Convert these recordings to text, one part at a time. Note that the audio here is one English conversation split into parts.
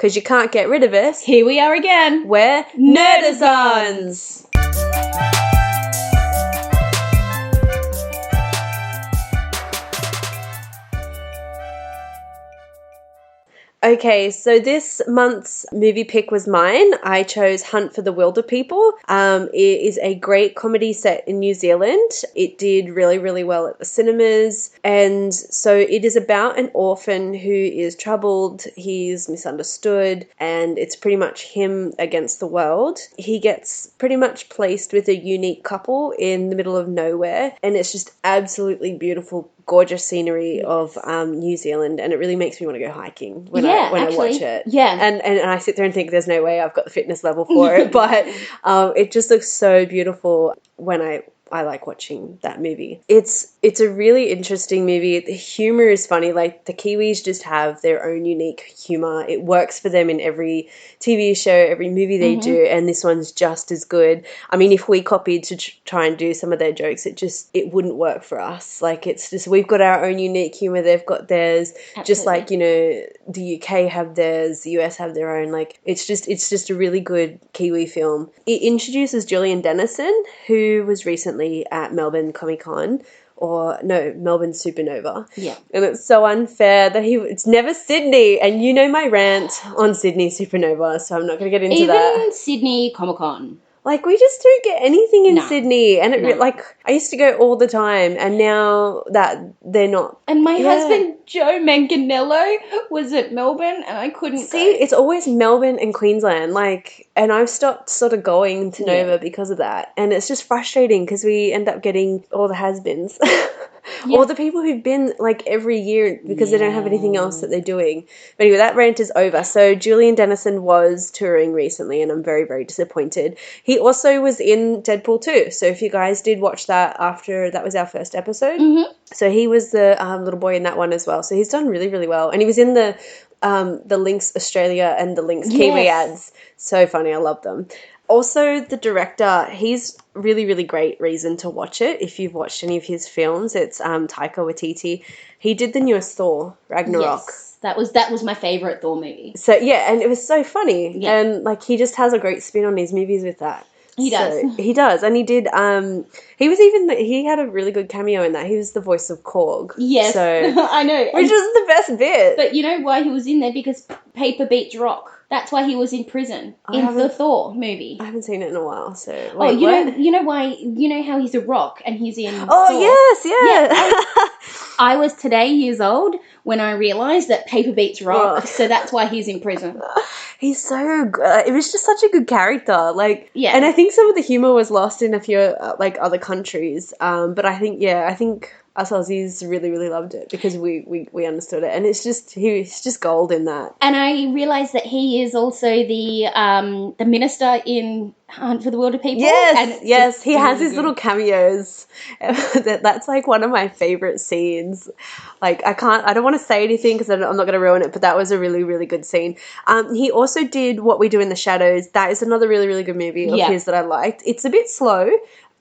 because you can't get rid of us. Here we are again. We're Nerdazons. Okay, so this month's movie pick was mine. I chose Hunt for the Wilder People. It is a great comedy set in New Zealand. It did really, really well at the cinemas. And so it is about an orphan who is troubled, he's misunderstood, and it's pretty much him against the world. He gets pretty much placed with a unique couple in the middle of nowhere, and it's just absolutely beautiful, gorgeous scenery of New Zealand, and it really makes me want to go hiking when I watch it. Yeah. And I sit there and think there's no way I've got the fitness level for it, but it just looks so beautiful when I like watching that movie. It's a really interesting movie. The humor is funny. Like, the Kiwis just have their own unique humor. It works for them in every TV show, every movie they do, and this one's just as good. I mean, if we copied to try and do some of their jokes, it wouldn't work for us. Like, it's just, we've got our own unique humor, they've got theirs. Absolutely. Just like, you know, the UK have theirs, the US have their own. Like, it's just a really good Kiwi film. It introduces Gillian Dennison, who was recently at Melbourne Comic-Con. Melbourne Supernova. Yeah. And it's so unfair that it's never Sydney. And you know my rant on Sydney Supernova, so I'm not going to get into that. Even Sydney Comic-Con. Like, we just don't get anything in Sydney. And I used to go all the time, and now that they're not. And my husband, Joe Manganello, was at Melbourne, and I couldn't go. It's always Melbourne and Queensland. Like, and I've stopped sort of going to Nova because of that. And it's just frustrating because we end up getting all the has-beens. Or the people who've been, like, every year because they don't have anything else that they're doing. But anyway, that rant is over. So Julian Dennison was touring recently, and I'm very, very disappointed. He also was in Deadpool 2. So if you guys did watch that after, that was our first episode. Mm-hmm. So he was the little boy in that one as well. So he's done really, really well. And he was in the Lynx Australia and the Lynx Kiwi ads. So funny. I love them. Also, the director, he's really, really great reason to watch it. If you've watched any of his films, it's Taika Waititi. He did the newest Thor, Ragnarok. Yes, that was my favourite Thor movie. So, yeah, and it was so funny. Yeah. And, like, he just has a great spin on his movies with that. He does. He does. And he did, he had a really good cameo in that. He was the voice of Korg. Yes, so, I know. Which is the best bit. But you know why he was in there? Because paper beats rock. That's why he was in prison in the Thor movie. I haven't seen it in a while, so... Wait, you know why? You know how he's a rock and he's in Thor? Yes, yeah. I was today years old when I realised that paper beats rock, so that's why he's in prison. He's so good. It was just such a good character. Like, yeah. And I think some of the humour was lost in a few, other countries. But I think us Aussies really, really loved it because we understood it. And it's just, he's just gold in that. And I realised that he is also the minister in Hunt for the Wilder People. Yes, he has his little cameos. That's like one of my favourite scenes. Like, I don't want to say anything because I'm not going to ruin it, but that was a really, really good scene. He also did What We Do in the Shadows. That is another really, really good movie of his that I liked. It's a bit slow,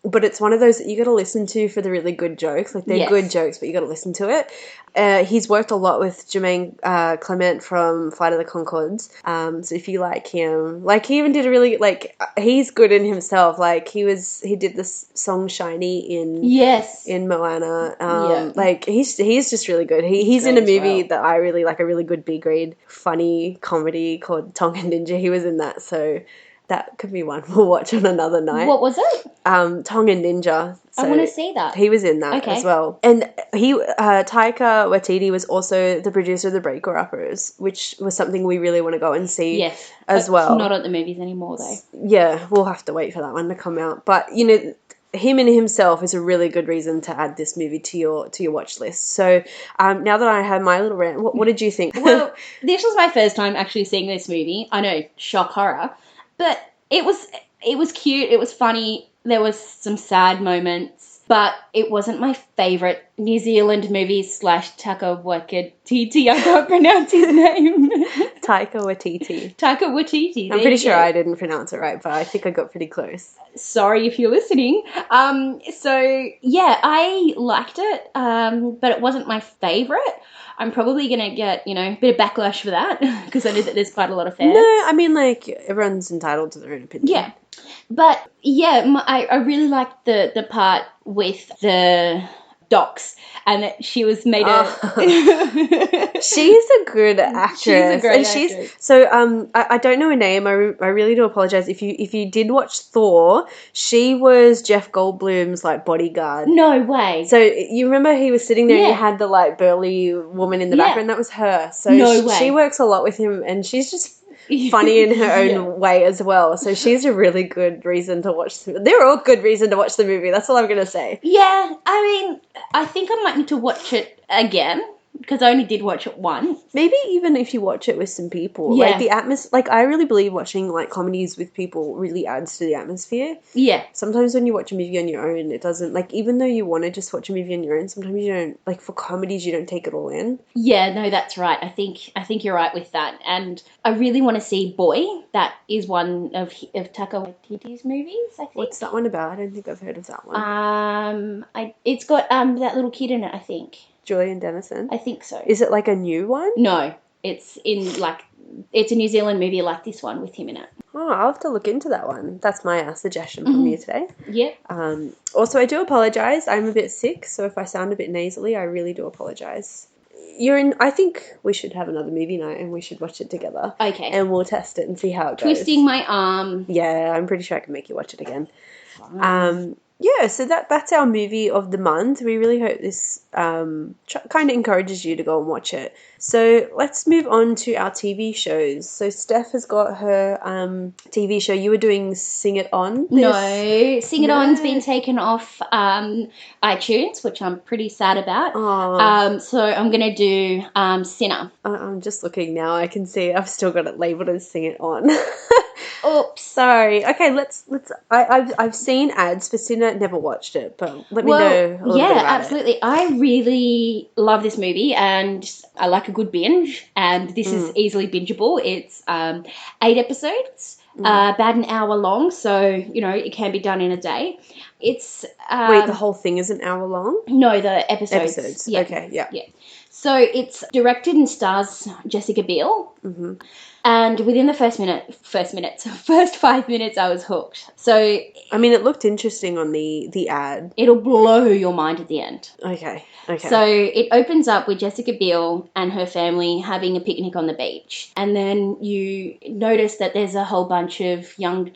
but it's one of those that you got to listen to for the really good jokes. Like, they're good jokes, but you got to listen to it. He's worked a lot with Jermaine Clement from Flight of the Conchords. So if you like him, like, he even did a really, like, he's good in himself. Like, he did this song Shiny in Moana. Like, he's just really good. He's in a movie that I really like, a really good B-grade funny comedy called Tonga Ninja. He was in that, so that could be one we'll watch on another night. What was it? Tonga Ninja. So I want to see that. He was in that as well. And Taika Waititi was also the producer of The Breaker Uppers, which was something we really want to go and see as well. It's not at the movies anymore, though. Yeah, we'll have to wait for that one to come out. But, you know, him in himself is a really good reason to add this movie to your watch list. So now that I have my little rant, what did you think? Well, this was my first time actually seeing this movie. I know, shock horror. But it was cute, it was funny, there was some sad moments, but it wasn't my favourite New Zealand movie / Taika Waititi. I can't pronounce his name. Taika Waititi. Taika Waititi. I'm pretty sure I didn't pronounce it right, but I think I got pretty close. Sorry if you're listening. So yeah, I liked it, but it wasn't my favourite. I'm probably going to get, a bit of backlash for that because I know that there's quite a lot of fans. No, I mean, like, everyone's entitled to their own opinion. Yeah. But, yeah, I really liked the part with the docs and that she was made She's a good actress. She's a great actress. So, I don't know her name. I really do apologize. If you did watch Thor, she was Jeff Goldblum's, like, bodyguard. No way. So, you remember he was sitting there and Yeah. you had the, like, burly woman in the background? That was her. So, No way. she works a lot with him and she's just funny in her own way as well. So she's a really good reason to watch. They're all good reason to watch the movie. That's all I'm going to say. Yeah, I mean, I think I might need to watch it again because I only did watch it once. Maybe even if you watch it with some people. Yeah. Like the atmosphere, like I really believe watching like comedies with people really adds to the atmosphere. Yeah. Sometimes when you watch a movie on your own, it doesn't, like, even though you want to just watch a movie on your own, sometimes you don't, like, for comedies, you don't take it all in. Yeah, no, that's right. I think you're right with that. And I really want to see Boy. That is one of Taika Waititi's movies, I think. What's that one about? I don't think I've heard of that one. It's got that little kid in it, I think. Julian Dennison? I think so. Is it like a new one? No, it's it's a New Zealand movie like this one with him in it. Oh, I'll have to look into that one. That's my suggestion from you today. Yeah. Also, I do apologise. I'm a bit sick, so if I sound a bit nasally, I really do apologise. I think we should have another movie night and we should watch it together. Okay. And we'll test it and see how it goes. Twisting my arm. Yeah, I'm pretty sure I can make you watch it again. Yeah, so that's our movie of the month. We really hope this kind of encourages you to go and watch it. So let's move on to our TV shows. So Steph has got her TV show. You were doing Sing It On. No, Sing It On's been taken off iTunes, which I'm pretty sad about. So I'm going to do Sinner. I'm just looking now. I can see I've still got it labelled as Sing It On. Oops. Sorry. Okay, let's. I've seen ads for Sinner. Never watched it, but let me know a little bit about absolutely. I really love this movie, and I like a good binge. And this is easily bingeable. It's 8 episodes, about an hour long, so it can be done in a day. It's wait, the whole thing is an hour long? No, the episodes. Episodes. Okay, yeah. So it's directed and stars Jessica Biel. Mm-hmm. And within the first 5 minutes, I was hooked. So, I mean, it looked interesting on the ad. It'll blow your mind at the end. Okay. So it opens up with Jessica Biel and her family having a picnic on the beach. And then you notice that there's a whole bunch of young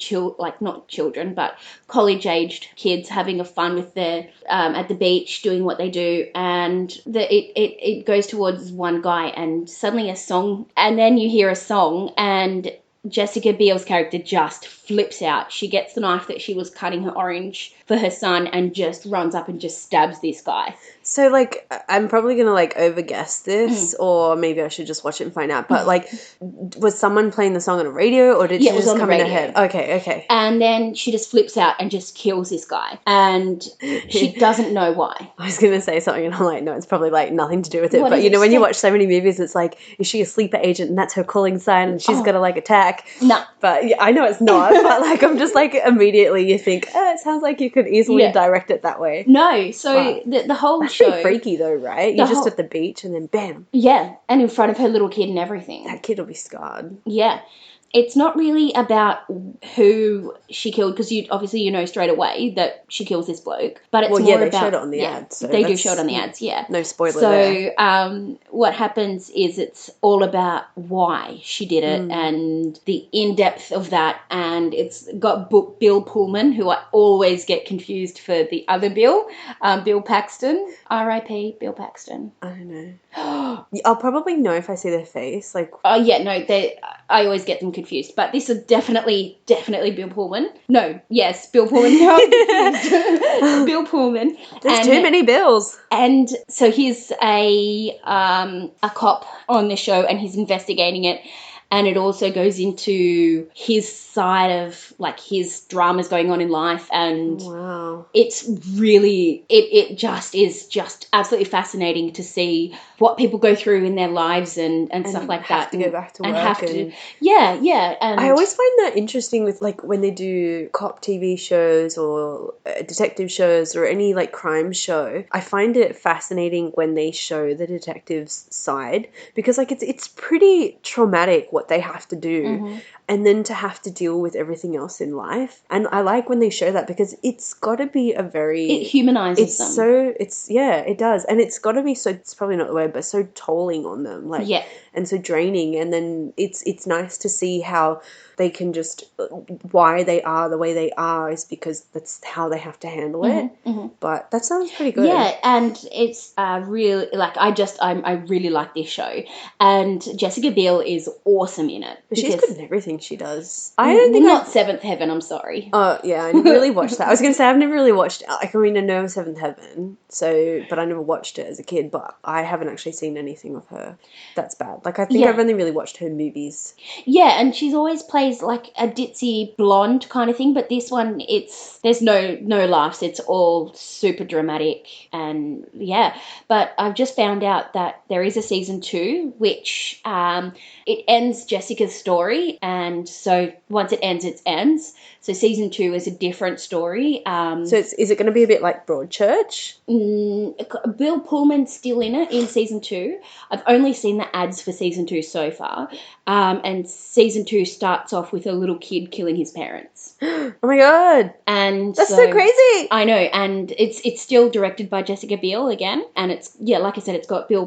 not children, but college-aged kids having a fun with their at the beach doing what they do. And it goes towards one guy and suddenly and then you hear a song and Jessica Biel's character just flips out. She gets the knife that she was cutting her orange for her son and just runs up and just stabs this guy. So, like, I'm probably going to, like, overguess this, or maybe I should just watch it and find out. But, like, was someone playing the song on a radio, or did she just come in her head? Okay. And then she just flips out and just kills this guy. And she doesn't know why. I was going to say something, and I'm like, no, it's probably, like, nothing to do with it. What But, when you watch so many movies, it's like, is she a sleeper agent, and that's her calling sign, and she's got to, like, attack? No. But, yeah, I know it's not. But, like, I'm just, like, immediately you think, it sounds like you could easily direct it that way. No. So the whole that's show... pretty freaky, though, right? You're just at the beach, and then bam. Yeah, and in front of her little kid and everything. That kid will be scarred. Yeah. It's not really about who she killed, because you know straight away that she kills this bloke. But it's more about... they showed it on the ads. So they do show it on the ads, yeah. No spoiler there. So what happens is it's all about why she did it and the in-depth of that. And it's got Bill Pullman, who I always get confused for the other Bill, Bill Paxton. R.I.P. Bill Paxton. I don't know. I'll probably know if I see their face. Like, I always get them confused, but this is definitely Bill Pullman. No, yes, Bill Pullman. Bill Pullman. There's too many Bills. And so he's a cop on the show, and he's investigating it. and it also goes into his side of like his dramas going on in life, and Wow. it's really it just is just absolutely fascinating to see what people go through in their lives and stuff like have that. to go back to and work have and- to yeah. And I always find that interesting with like when they do cop TV shows or detective shows or any like crime show. I find it fascinating when they show the detective's side because like it's pretty traumatic what they have to do. And then to have to deal with everything else in life. And I like when they show that because it's got to be a very... It humanizes them. It does. And it's got to be so... It's probably not the word, but so tolling on them. Like, yeah. And so draining. And then it's nice to see how they can just... Why they are the way they are is because that's how they have to handle it. But that sounds pretty good. Yeah, and it's really... Like, I really like this show. And Jessica Biel is awesome in it. But she's good in everything she does. I don't think not Seventh Heaven, I'm sorry. Oh, yeah, I never really watched that. I was going to say, I've never really watched... I know Seventh Heaven, but I never watched it as a kid, but I haven't actually seen anything of her. That's bad. Like, I think I've only really watched her movies. Yeah, and she's always plays, like, a ditzy blonde kind of thing, but this one, there's no laughs. It's all super dramatic, and, yeah. But I've just found out that there is a season 2, which it ends Jessica's story, and so once it ends, it ends. So season 2 is a different story. So is it going to be a bit like Broadchurch? Bill Pullman's still in it in season 2. I've only seen the ads for season 2 so far. And season 2 starts off with a little kid killing his parents. Oh my god. And that's so crazy. I know, and it's still directed by Jessica Biel again, and it's like I said, it's got Bill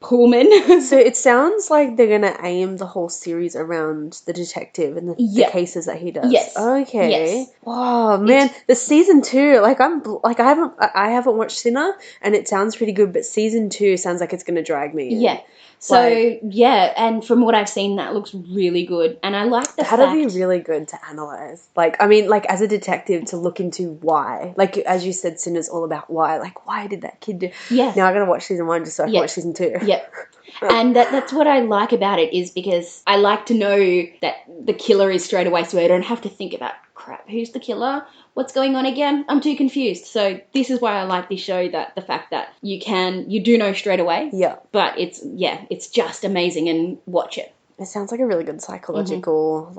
Pullman. So it sounds like they're gonna aim the whole series around the detective and the cases that he does. Yes. Okay. Yes. Wow, man, the season 2, like I haven't watched Sinner, and it sounds pretty good, but season 2 sounds like it's gonna drag me in. Yeah. So, and from what I've seen, that looks really good. And I like the fact... That'll be really good to analyse. Like, I mean, like, as a detective, to look into why. Like, as you said, Sinner's all about why. Like, why did that kid do... Yes. Now I'm going to watch season 1 just so I can watch season 2. Yep. And that's what I like about it, is because I like to know that the killer is straight away, so I don't have to think about, crap, who's the killer? What's going on again? I'm too confused. So this is why I like this show, that the fact that you do know straight away. Yeah. But it's just amazing, and watch it. It sounds like a really good psychological,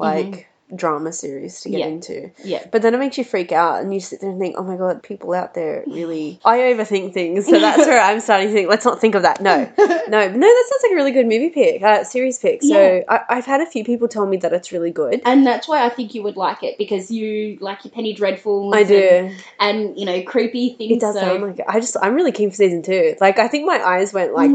drama series to get into. Yeah. But then it makes you freak out and you sit there and think, oh my god, people out there really... I overthink things, so that's where I'm starting to think, let's not think of that. No, that sounds like a really good movie pick, series pick. So I've had a few people tell me that it's really good. And that's why I think you would like it, because you like your Penny Dreadfuls. I do. And creepy things. It does sound like it. I'm really keen for season 2. Like, I think my eyes went like...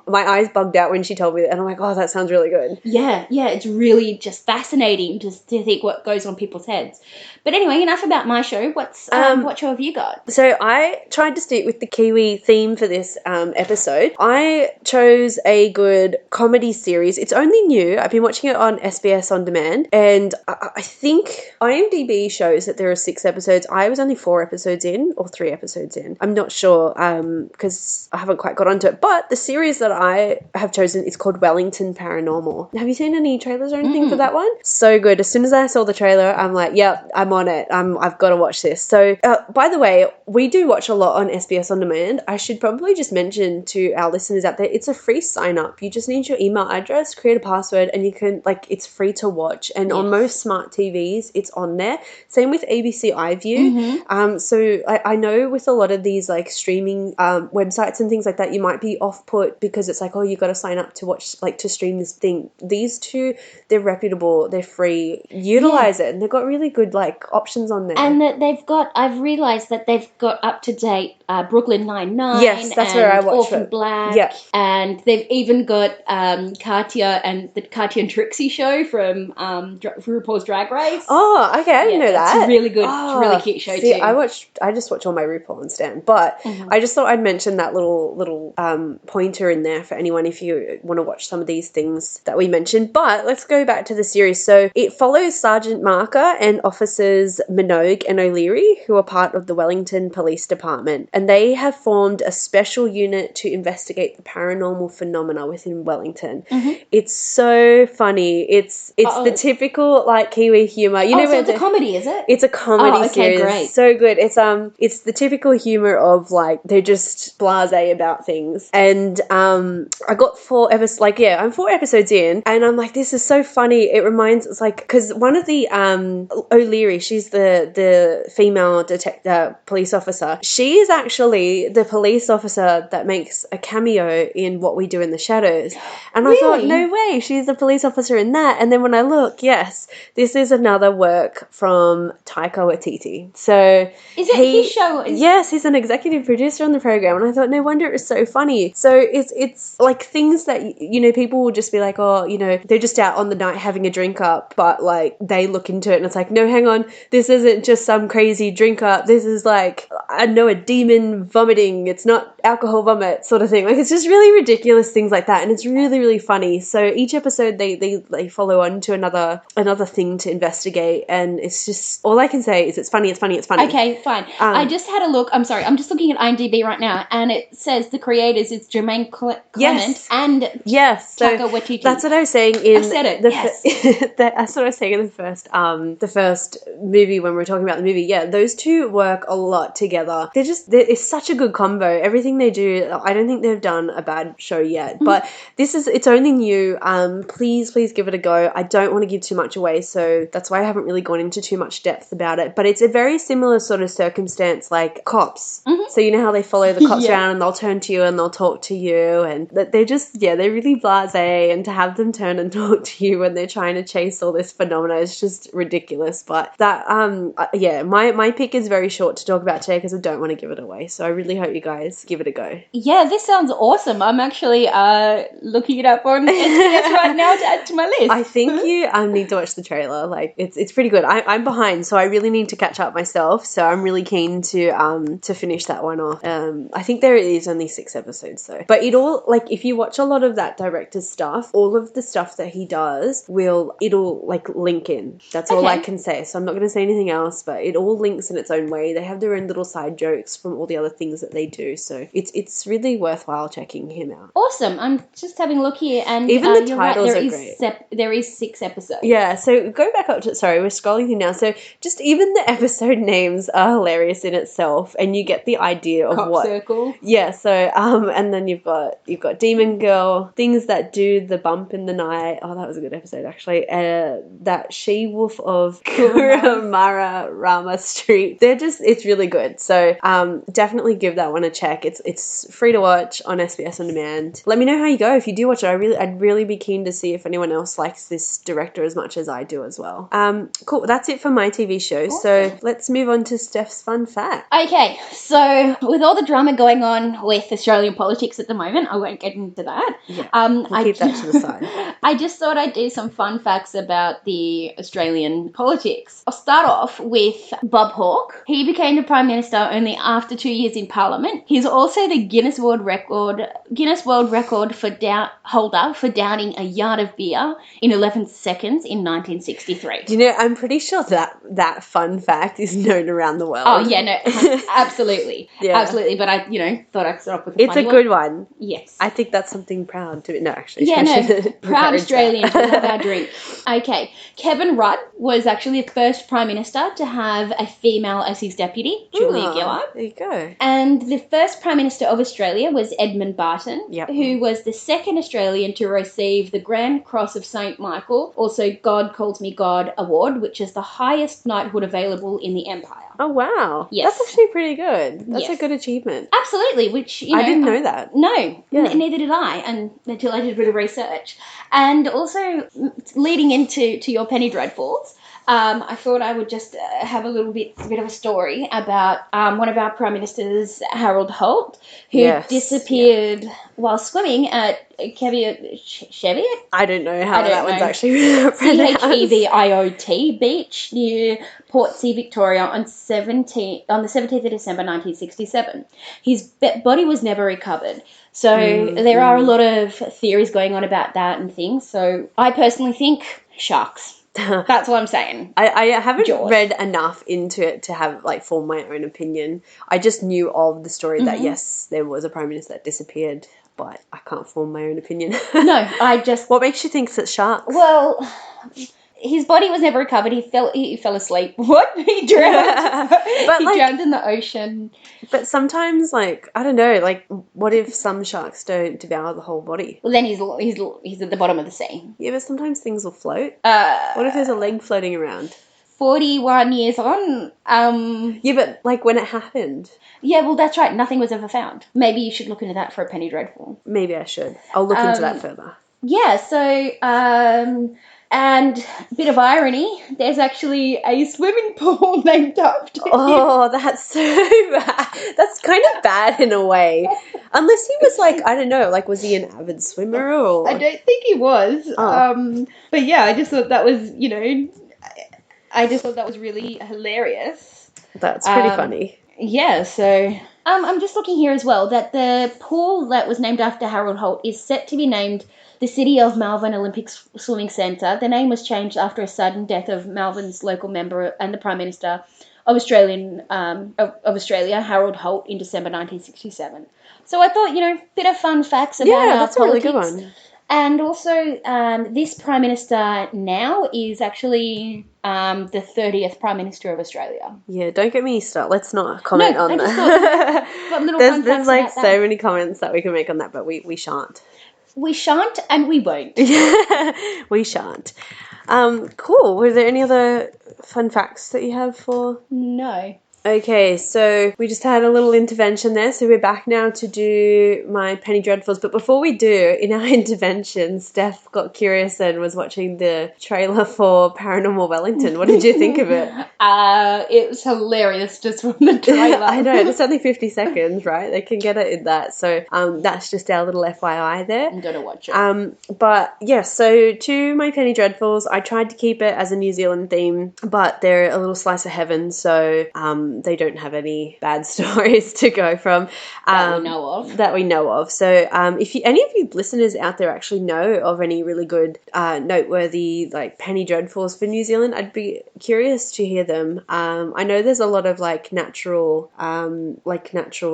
my eyes bugged out when she told me that, and I'm like, oh, that sounds really good. Yeah, it's really just fascinating to think what goes on people's heads. But anyway, enough about my show. What show have you got? So I tried to stick with the Kiwi theme for this episode. I chose a good comedy series. It's only new. I've been watching it on SBS On Demand, and I think IMDb shows that there are 6 episodes. I was only 4 episodes in, or 3 episodes in. I'm not sure, because I haven't quite got onto it. But the series that I have chosen is called Wellington Paranormal. Have you seen any trailers or anything for that one? So good. As soon as I saw the trailer, I'm like, yep, I'm on it. I've got to watch this. So, by the way, we do watch a lot on SBS On Demand. I should probably just mention to our listeners out there, it's a free sign up. You just need your email address, create a password, and you can, it's free to watch. And on most smart TVs, it's on there. Same with ABC iView. So I know with a lot of these streaming websites and things like that, you might be off put because it's like, oh, you got to sign up to watch, to stream this thing. These two, they're reputable, they're free. Utilize it, and they've got really good options on there. And that I've realised that they've got up to date Brooklyn Nine-Nine. Yes, that's where I watched Orphan it. Black. Yeah. And they've even got Katya and the Katya and Trixie show from RuPaul's Drag Race. Oh, okay, I didn't know that. It's really good. It's a really cute show too. I just watch all my RuPaul and Stan, but I just thought I'd mention that little pointer in there for anyone if you want to watch some of these things that we mentioned. But let's go back to the series. So it follows Sergeant Marker and officers Minogue and O'Leary, who are part of the Wellington Police Department. And and they have formed a special unit to investigate the paranormal phenomena within Wellington. It's so funny. It's the typical like Kiwi humor. You know, so it's a comedy, is it? It's a comedy series. Great. So good. It's the typical humor of like they're just blasé about things. And I got 4 episodes. Like I'm 4 episodes in, and I'm like, this is so funny. It reminds it's like because one of the O'Leary, she's the female police officer. She is actually the police officer that makes a cameo in What We Do in the Shadows. And I thought, no way, she's the police officer in that. And then when I look, yes, this is another work from Taika Waititi. So is it his show? Yes, he's an executive producer on the program. And I thought, no wonder it was so funny. So it's like things that, people will just be like, oh, they're just out on the night having a drink up, but like they look into it and it's like, no, hang on, this isn't just some crazy drink up. This is like, I know, a demon vomiting. It's not alcohol vomit sort of thing. Like, it's just really ridiculous things like that. And it's really, really funny. So each episode they follow on to another thing to investigate. And it's just, all I can say is it's funny. Okay, fine. I just had a look. I'm sorry. I'm just looking at IMDb right now. And it says the creators, it's Jermaine Clement and Taika Waititi. That's what I was saying I said it, that's what I was saying in the first movie when we were talking about the movie. Yeah, those two work a lot together. It's such a good combo. Everything they do, I don't think they've done a bad show yet. But it's only new. Please give it a go. I don't want to give too much away, so that's why I haven't really gone into too much depth about it. But it's a very similar sort of circumstance like Cops. So you know how they follow the cops around and they'll turn to you and they'll talk to you, and they're just, they're really blasé, and to have them turn and talk to you when they're trying to chase all this phenomena is just ridiculous. But that, my pick is very short to talk about today because I don't want to give it away. So I really hope you guys give it a go. Yeah, this sounds awesome. I'm actually looking it up on SBS right now to add to my list. I think you need to watch the trailer. Like, it's pretty good. I'm behind, so I really need to catch up myself. So I'm really keen to finish that one off. I think there is only 6 episodes though. But it all, like, if you watch a lot of that director's stuff, all of the stuff that he does it'll like link in. That's all I can say. So I'm not going to say anything else, but it all links in its own way. They have their own little side jokes from all the other things that they do. So it's really worthwhile checking him out. Awesome. I'm just having a look here, and even the titles are great. There is 6 episodes. Yeah, so go back up to, sorry, we're scrolling through now. So just even the episode names are hilarious in itself, and you get the idea of Cop Circle. Yeah, so and then you've got Demon Girl, Things That Do the Bump in the Night. Oh, that was a good episode actually. That She-Wolf of Kuramara Rama Street. It's really good. So definitely give that one a check. It's free to watch on SBS On Demand. Let me know how you go if you do watch it. I'd really be keen to see if anyone else likes this director as much as I do as well. Cool. That's it for my TV show. Awesome. So let's move on to Steph's fun fact. Okay, so with all the drama going on with Australian politics at the moment, I won't get into that. Yeah, we'll keep that to the side. I just thought I'd do some fun facts about the Australian politics. I'll start off with Bob Hawke. He became the Prime Minister only after 2 years in Parliament. He's also the Guinness World Record holder for downing a yard of beer in 11 seconds in 1963. Do you know, I'm pretty sure that fun fact is known around the world. Oh, yeah, no, absolutely. Yeah. Absolutely, but I, thought I'd start off with a funny good one. Yes. I think that's something proud to... No, actually. Yeah, no, proud Australians. We'll have our drink. Okay, Kevin Rudd was actually the first Prime Minister to have a female as his deputy, Julia Gillard. There you go. And the first Prime Minister of Australia was Edmund Barton, who was the second Australian to receive the Grand Cross of St. Michael, also God Calls Me God Award, which is the highest knighthood available in the Empire. Oh, wow. Yes. That's actually pretty good. That's a good achievement. Absolutely, which, I didn't know that. No, neither did I, until I did a bit of research. And also, leading into your Penny Dreadfuls, I thought I would just have a bit of a story about one of our Prime Ministers, Harold Holt, who disappeared while swimming at Cheviot? I don't know how that one's actually pronounced. Cheviot beach near Port Sea, Victoria on the 17th of December 1967. His body was never recovered. So there are a lot of theories going on about that and things. So I personally think sharks. That's what I'm saying. I haven't Jaws. read enough into it to have, like, form my own opinion. I just knew of the story that, yes, there was a Prime Minister that disappeared, but I can't form my own opinion. No, I just... What makes you think it's sharks? Well, his body was never recovered. He fell asleep. What? He drowned. But, he like, drowned in the ocean. But sometimes, like, I don't know, like, what if some sharks don't devour the whole body? Well, then he's at the bottom of the sea. Yeah, but sometimes things will float. What if there's a leg floating around? 41 years on. Yeah, but, like, when it happened. Yeah, well, that's right. Nothing was ever found. Maybe you should look into that for a Penny Dreadful. Maybe I should. I'll look into that further. Yeah, so, and a bit of irony, there's actually a swimming pool named after him. Oh, that's so bad. That's kind of bad in a way. Unless he was, like, I don't know, like, was he an avid swimmer or... I don't think he was. Oh. But yeah, I just thought that was, I just thought that was really hilarious. That's pretty funny. Yeah, so... I'm just looking here as well, that the pool that was named after Harold Holt is set to be named the City of Malvern Olympic Swimming Centre. The name was changed after a sudden death of Malvern's local member and the Prime Minister of Australia, Harold Holt, in December 1967. So I thought, bit of fun facts about Yeah, that's politics. a really good one. And also, this Prime Minister now is actually the 30th Prime Minister of Australia. Yeah, don't get me started. Let's not comment on I just that. got little there's fun facts like about so that. many comments that we can make on that, but we shan't. We shan't and we won't. We shan't. Cool. Were there any other fun facts that you have for... No. Okay, so we just had a little intervention there, so we're back now to do my Penny Dreadfuls. But before we do, in our intervention, Steph got curious and was watching the trailer for Paranormal Wellington. What did you think of it? It was hilarious just from the trailer. I know, it's only 50 seconds, right? They can get it in that. So that's just our little FYI there. I'm going to watch it. But yeah, so to my Penny Dreadfuls, I tried to keep it as a New Zealand theme, but they're a little slice of heaven, so they don't have any bad stories to go from. That we know of. So if any of you listeners out there actually know of any really good, noteworthy, like, Penny Dreadfuls for New Zealand, I'd be curious to hear them. I know there's a lot of, natural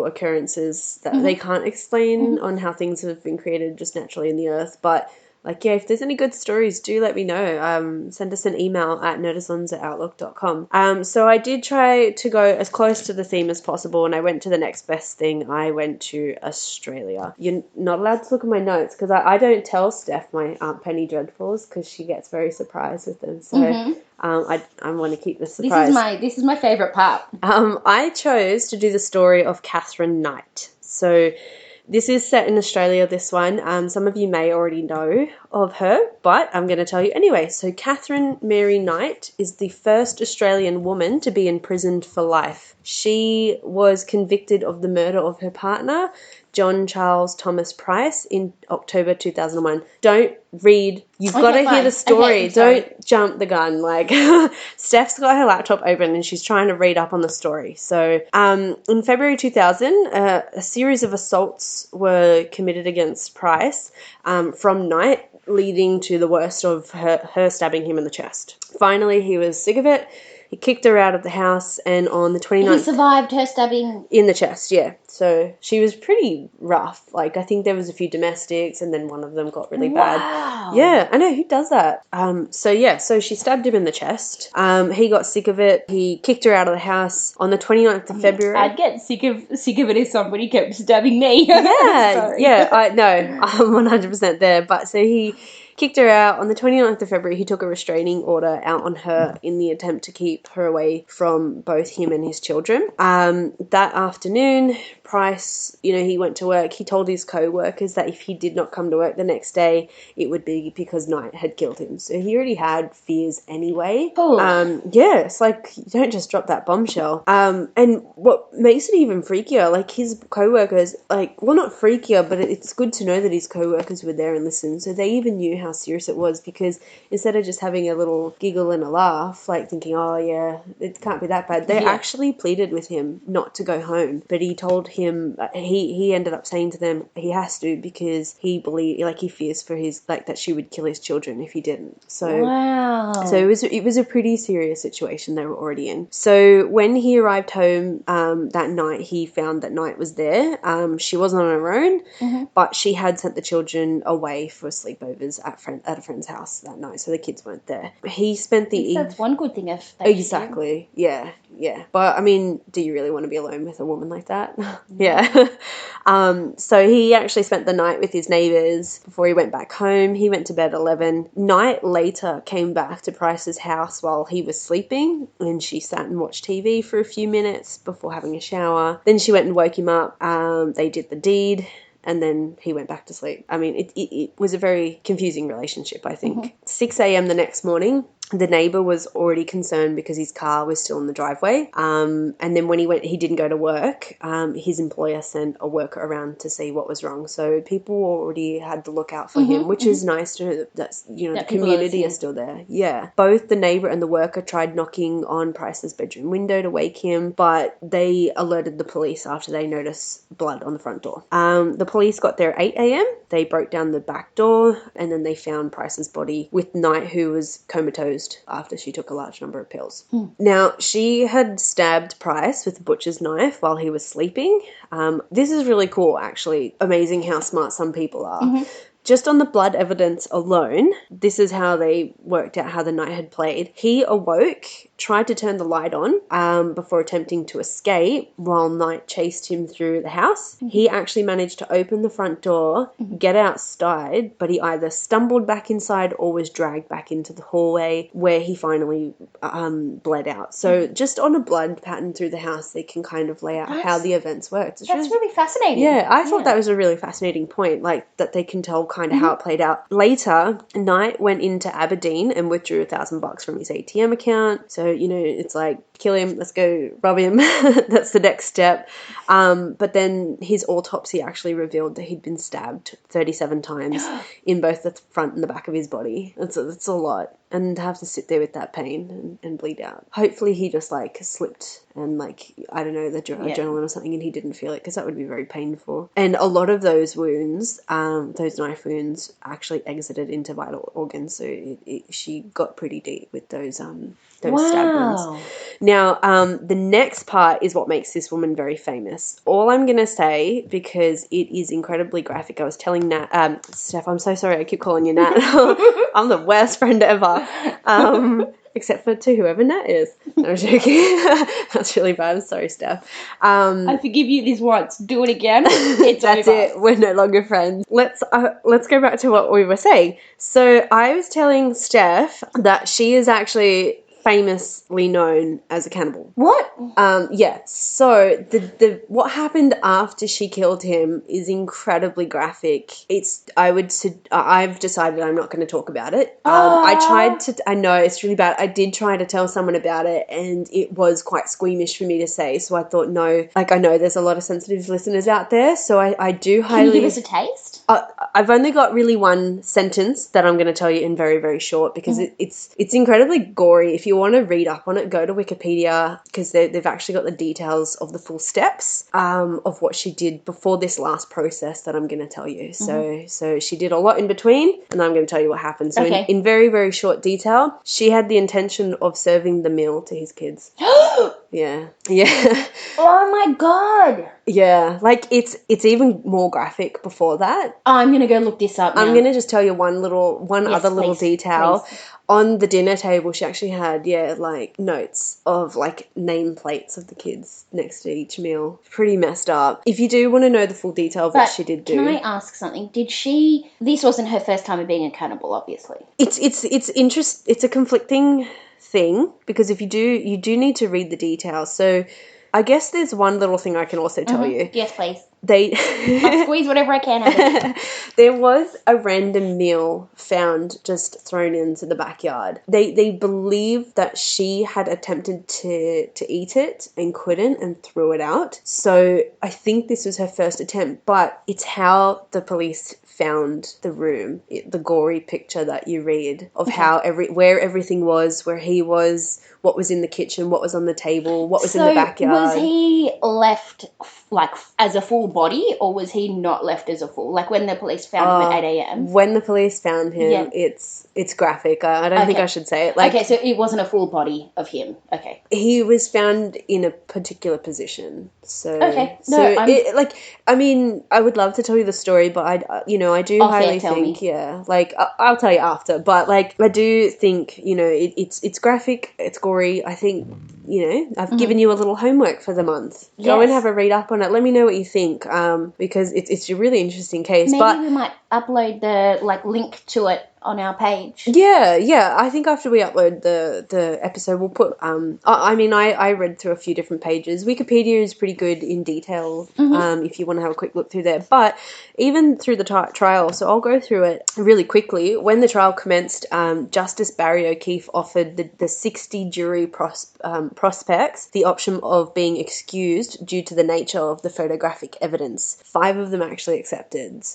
occurrences that they can't explain on how things have been created just naturally in the earth, but... if there's any good stories, do let me know. Send us an email at nerdazons@outlook.com. So I did try to go as close to the theme as possible, and I went to the next best thing. I went to Australia. You're not allowed to look at my notes, because I don't tell Steph my Aunt Penny Dreadfuls, because she gets very surprised with them. So I want to keep this surprise. This is my favourite part. I chose to do the story of Catherine Knight. So... this is set in Australia, this one. Some of you may already know of her, but I'm going to tell you anyway. So Catherine Mary Knight is the first Australian woman to be imprisoned for life. She was convicted of the murder of her partner, John Charles Thomas Price, in October 2001. Don't read. You've got to hear the story. Okay, don't jump the gun. Steph's got her laptop open and she's trying to read up on the story. So in February 2000, a series of assaults were committed against Price from Knight, leading to the worst of her stabbing him in the chest. Finally, he was sick of it. He kicked her out of the house, and on the 29th... He survived her stabbing... in the chest, yeah. So she was pretty rough. I think there was a few domestics, and then one of them got really bad. Wow. Yeah, I know. Who does that? So she stabbed him in the chest. He got sick of it. He kicked her out of the house on the 29th of February. I'd get sick of it if somebody kept stabbing me. Yeah, yeah. I'm 100% there. But so he... kicked her out. On the 29th of February, he took a restraining order out on her in the attempt to keep her away from both him and his children. That afternoon, Price, he went to work. He told his co-workers that if he did not come to work the next day, it would be because Knight had killed him. So he already had fears anyway. It's you don't just drop that bombshell. And what makes it even freakier, his co-workers, not freakier, but it's good to know that his co-workers were there and listened. So they even knew how serious it was, because instead of just having a little giggle and a laugh, thinking, oh yeah, it can't be that bad, they actually pleaded with him not to go home. But he told him. He ended up saying to them he has to because he fears for his that she would kill his children if he didn't. So wow. So it was a pretty serious situation they were already in. So when he arrived home that night, he found that Knight was there. She wasn't on her own, but she had sent the children away for sleepovers at a friend's house that night, so the kids weren't there. He spent the That's one good thing of exactly, yeah. But I mean, do you really want to be alone with a woman like that? Yeah. So he actually spent the night with his neighbours before he went back home. He went to bed at 11. Knight later came back to Price's house while he was sleeping, and she sat and watched TV for a few minutes before having a shower. Then she went and woke him up. They did the deed, and then he went back to sleep. I mean, it was a very confusing relationship, I think. 6 a.m. the next morning, the neighbour was already concerned because his car was still in the driveway. And then when he didn't go to work, his employer sent a worker around to see what was wrong. So people already had to look out for him, which is nice to know that the community is still there. Yeah. Both the neighbour and the worker tried knocking on Price's bedroom window to wake him, but they alerted the police after they noticed blood on the front door. The police got there at 8 a.m. They broke down the back door, and then they found Price's body with Knight, who was comatose after she took a large number of pills. Now, she had stabbed Price with a butcher's knife while he was sleeping. This is really cool, actually. Amazing how smart some people are. Just on the blood evidence alone, this is how they worked out how the night had played. He awoke, tried to turn the light on before attempting to escape while Knight chased him through the house. He actually managed to open the front door, get outside, but he either stumbled back inside or was dragged back into the hallway where he finally bled out. So just on a blood pattern through the house, they can kind of lay out how the events worked. That's really fascinating. Yeah, I thought that was a really fascinating point, like that they can tell kind of how it played out. Later, Knight went into Aberdeen and withdrew $1,000 from his ATM account. So, it's like, kill him, let's go rob him. That's the next step. But then his autopsy actually revealed that he'd been stabbed 37 times in both the front and the back of his body. It's a lot. And to have to sit there with that pain and bleed out. Hopefully he just slipped and I don't know, the adrenaline or something, and he didn't feel it, because that would be very painful. And a lot of those wounds, those knife wounds, actually exited into vital organs. So she got pretty deep with those stab wounds. Now, the next part is what makes this woman very famous. All I'm going to say, because it is incredibly graphic, I was telling Nat, Steph, I'm so sorry I keep calling you Nat. I'm the worst friend ever. Except for to whoever Nat is. No, I'm joking. That's really bad. I'm sorry, Steph. I forgive you this once. Do it again. That's over. It. We're no longer friends. Let's go back to what we were saying. So I was telling Steph that she is actually famously known as a cannibal. What? Yeah. So the what happened after she killed him is incredibly graphic. I've decided I'm not going to talk about it. I know it's really bad. I did try to tell someone about it, and it was quite squeamish for me to say. So I thought, no, I know there's a lot of sensitive listeners out there. So I do highly. Can you give us a taste? I've only got really one sentence that I'm going to tell you in very, very short, because it's incredibly gory. If you want to read up on it, go to Wikipedia, because they've actually got the details of the full steps of what she did before this last process that I'm going to tell you. So she did a lot in between, and I'm going to tell you what happened. So in very, very short detail, she had the intention of serving the meal to his kids. Yeah. Oh my God. Yeah, it's even more graphic before that. I'm going to go look this up now. I'm going to just tell you one other little detail. Please. On the dinner table, she actually had, notes of, nameplates of the kids next to each meal. Pretty messed up. If you do want to know the full detail of what she did do. Can I ask something? This wasn't her first time of being a cannibal, obviously. It's a conflicting thing, because if you do need to read the details. So I guess there's one little thing I can also tell you. Yes, please. I'll squeeze whatever I can out of it. There was a random meal found just thrown into the backyard. They believe that she had attempted to eat it and couldn't and threw it out. So I think this was her first attempt, but it's how the police found the room, the gory picture that you read of how where everything was, where he was, what was in the kitchen, what was on the table, what was in the backyard. Was he left like as a full body, or was he not left as a full? Like when the police found him at 8 a.m. When the police found him, it's graphic. I don't think I should say it. Like, okay, so it wasn't a full body of him. Okay, he was found in a particular position. So I mean, I would love to tell you the story, but I do highly think, like I'll tell you after. But like I do think, it's graphic, it's gory. I think, I've given you a little homework for the month. Yes. Go and have a read up on it. Let me know what you think, because it's a really interesting case. Maybe we might upload the link to it on our page. Yeah. I think after we upload the episode, we'll put. I read through a few different pages. Wikipedia is pretty good in detail. If you want to have a quick look through there. But even through the trial, so I'll go through it really quickly. When the trial commenced, Justice Barry O'Keefe offered the 60 jury prospects the option of being excused due to the nature of the photographic evidence. 5 of them actually accepted.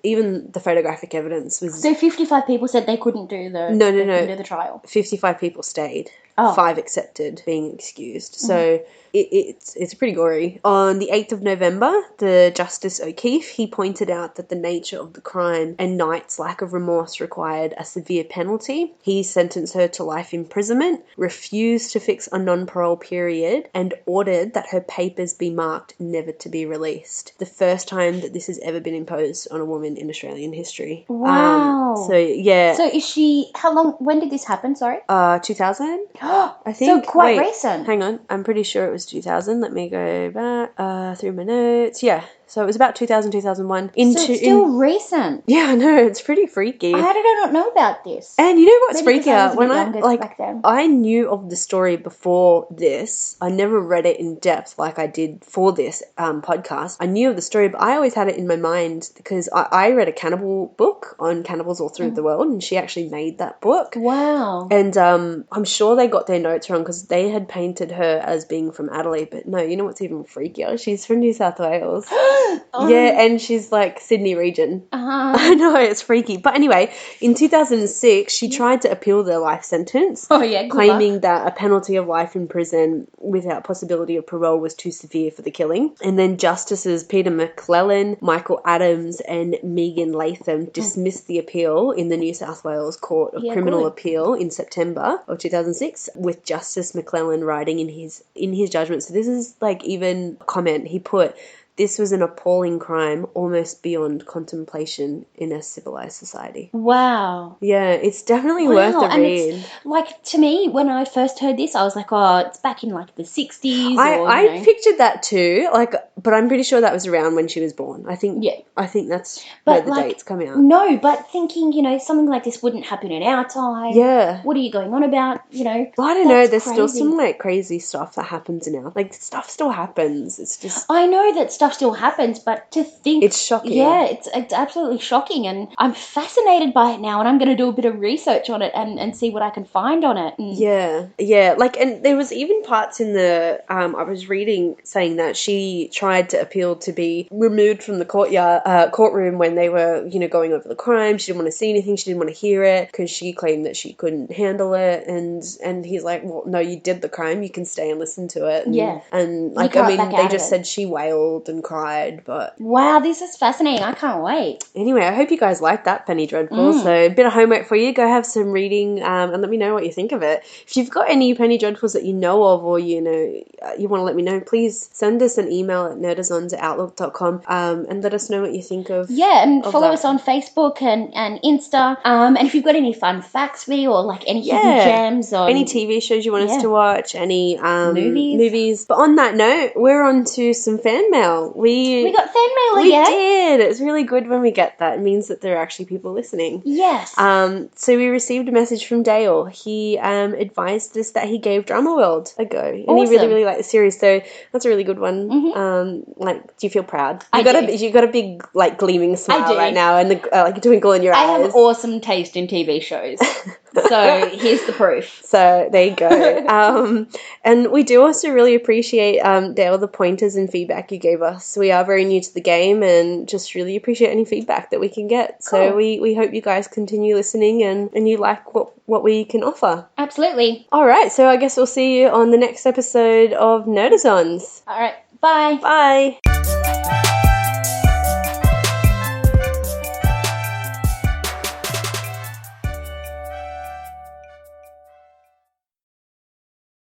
Even the photographic evidence was... So 55 people said they couldn't do the trial. 55 people stayed. 5 accepted being excused. So it's pretty gory. On the 8th of November, the Justice O'Keefe, he pointed out that the nature of the crime and Knight's lack of remorse required a severe penalty. He sentenced her to life imprisonment, refused to fix a non-parole period, and ordered that her papers be marked never to be released. The first time that this has ever been imposed on a woman in Australian history. Wow. So is she... How long... When did this happen, sorry? 2000, I think. So quite recent. Hang on. I'm pretty sure it was 2000. Let me go back through my notes. Yeah. So it was about 2000, 2001. It's still recent. Yeah, I know. It's pretty freaky. How did I not know about this? And you know what's Maybe freaky? When back then. I knew of the story before this. I never read it in depth like I did for this podcast. I knew of the story, but I always had it in my mind because I read a cannibal book on cannibals all through the world, and she actually made that book. Wow. And I'm sure they got their notes wrong because they had painted her as being from Adelaide, but no, you know what's even freakier? She's from New South Wales. Yeah, and she's like Sydney region. I know, it's freaky. But anyway, in 2006, she tried to appeal the life sentence, claiming that a penalty of life in prison without possibility of parole was too severe for the killing. And then Justices Peter McClellan, Michael Adams, and Megan Latham dismissed the appeal in the New South Wales Court of Criminal Appeal in September of 2006, with Justice McClellan writing in his judgment. So this is like even a comment he put. This was an appalling crime almost beyond contemplation in a civilized society. Wow. Yeah, it's definitely worth a read. Like, to me, when I first heard this, I was like, oh, it's back in like the 60s. I pictured that too, but I'm pretty sure that was around when she was born. I think that's where the dates come out. No, but thinking, something like this wouldn't happen in our time. Yeah. What are you going on about? Well, I don't know. There's still some like crazy stuff that happens now. Like, stuff still happens. It's just... I know that stuff still happens, but to think... It's shocking. Yeah, it's absolutely shocking, and I'm fascinated by it now, and I'm going to do a bit of research on it and see what I can find on it. And... Yeah. Like, and there was even parts in the... I was reading saying that she tried to appeal to be removed from the courtroom when they were, going over the crime. She didn't want to see anything. She didn't want to hear it because she claimed that she couldn't handle it. And he's like, well, no, you did the crime. You can stay and listen to it. And like, I mean, they just said she wailed and cried, but... Wow, this is fascinating. I can't wait. Anyway, I hope you guys liked that Penny Dreadful. So a bit of homework for you. Go have some reading and let me know what you think of it. If you've got any Penny Dreadfuls that you know of or, you want to let me know, please send us an email at nerdazons@outlook.com and let us know what you think of... Yeah, and follow us on Facebook and Insta. And if you've got any fun facts for me or like any hidden gems or... Any TV shows you want us to watch, any movies. But on that note, we're on to some fan mail. Wow. We got fan mail We again. did. It's really good when we get that. It means that there are actually people listening. Yes. So we received a message from Dale. He advised us that he gave Drama World a go. And Awesome. he really, really liked the series. So that's a really good one. Mm-hmm. Do you feel proud? I do. You got a big, gleaming smile do. right now and the twinkle in your eyes. I have awesome taste in TV shows. So here's the proof. So there you go. And we do also really appreciate, Dale, the pointers and feedback you gave us. We are very new to the game and just really appreciate any feedback that we can get. Cool. So we hope you guys continue listening and you like what we can offer. Absolutely. All right, so I guess we'll see you on the next episode of Nerdazons. All right. Bye. Bye.